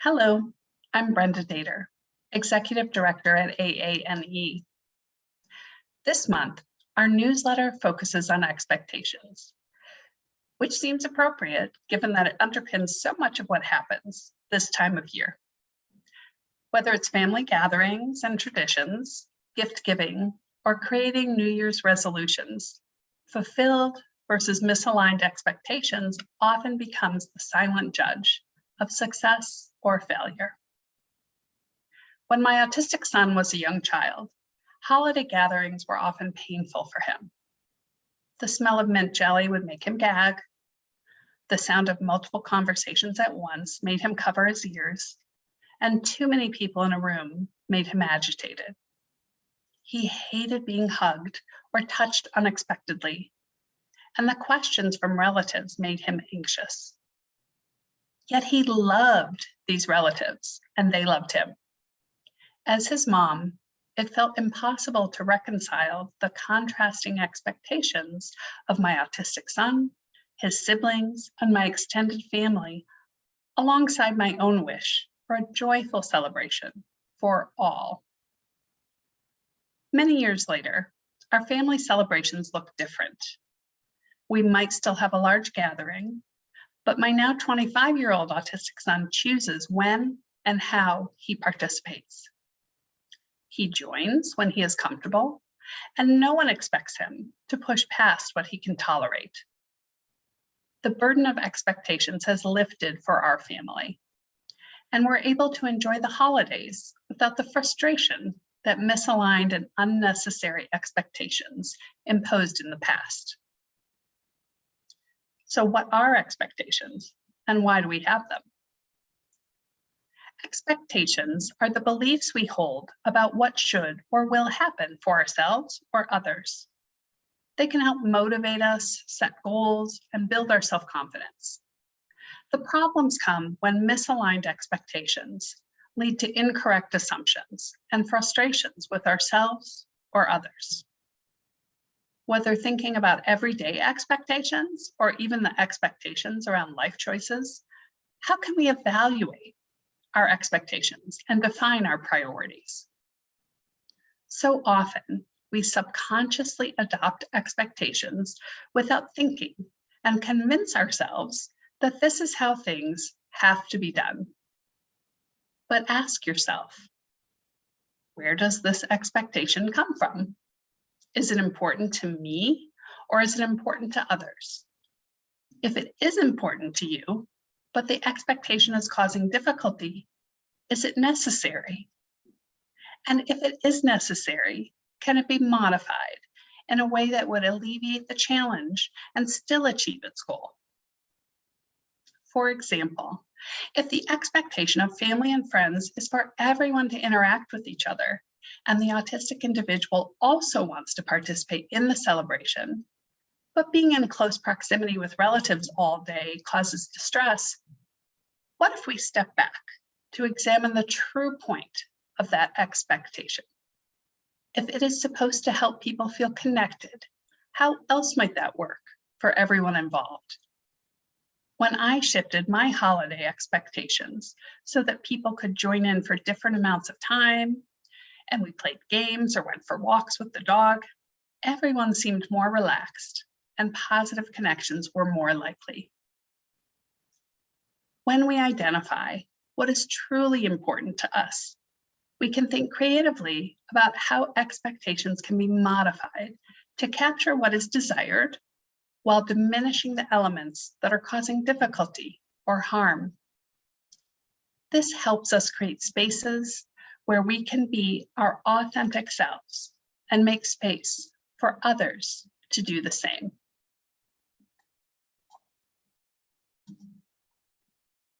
Hello, I'm Brenda Dater, Executive Director at AANE. This month, our newsletter focuses on expectations, which seems appropriate given that it underpins so much of what happens this time of year. Whether it's family gatherings and traditions, gift giving, or creating New Year's resolutions, fulfilled versus misaligned expectations often becomes the silent judge of success or failure. When my autistic son was a young child, holiday gatherings were often painful for him. The smell of mint jelly would make him gag. The sound of multiple conversations at once made him cover his ears, and too many people in a room made him agitated. He hated being hugged or touched unexpectedly, and the questions from relatives made him anxious. Yet he loved these relatives, and they loved him. As his mom, it felt impossible to reconcile the contrasting expectations of my autistic son, his siblings, and my extended family, alongside my own wish for a joyful celebration for all. Many years later, our family celebrations look different. We might still have a large gathering, but my now 25-year-old autistic son chooses when and how he participates. He joins when he is comfortable, and no one expects him to push past what he can tolerate. The burden of expectations has lifted for our family, and we're able to enjoy the holidays without the frustration that misaligned and unnecessary expectations imposed in the past. So what are expectations, and why do we have them? Expectations are the beliefs we hold about what should or will happen for ourselves or others. They can help motivate us, set goals, and build our self-confidence. The problems come when misaligned expectations lead to incorrect assumptions and frustrations with ourselves or others. Whether thinking about everyday expectations or even the expectations around life choices, how can we evaluate our expectations and define our priorities? So often, we subconsciously adopt expectations without thinking and convince ourselves that this is how things have to be done. But ask yourself, where does this expectation come from? Is it important to me, or is it important to others? If it is important to you, but the expectation is causing difficulty, is it necessary? And if it is necessary, can it be modified in a way that would alleviate the challenge and still achieve its goal? For example, if the expectation of family and friends is for everyone to interact with each other, and the autistic individual also wants to participate in the celebration, but being in close proximity with relatives all day causes distress, what if we step back to examine the true point of that expectation? If it is supposed to help people feel connected, how else might that work for everyone involved? When I shifted my holiday expectations so that people could join in for different amounts of time, and we played games or went for walks with the dog, everyone seemed more relaxed and positive connections were more likely. When we identify what is truly important to us, we can think creatively about how expectations can be modified to capture what is desired while diminishing the elements that are causing difficulty or harm. This helps us create spaces where we can be our authentic selves and make space for others to do the same.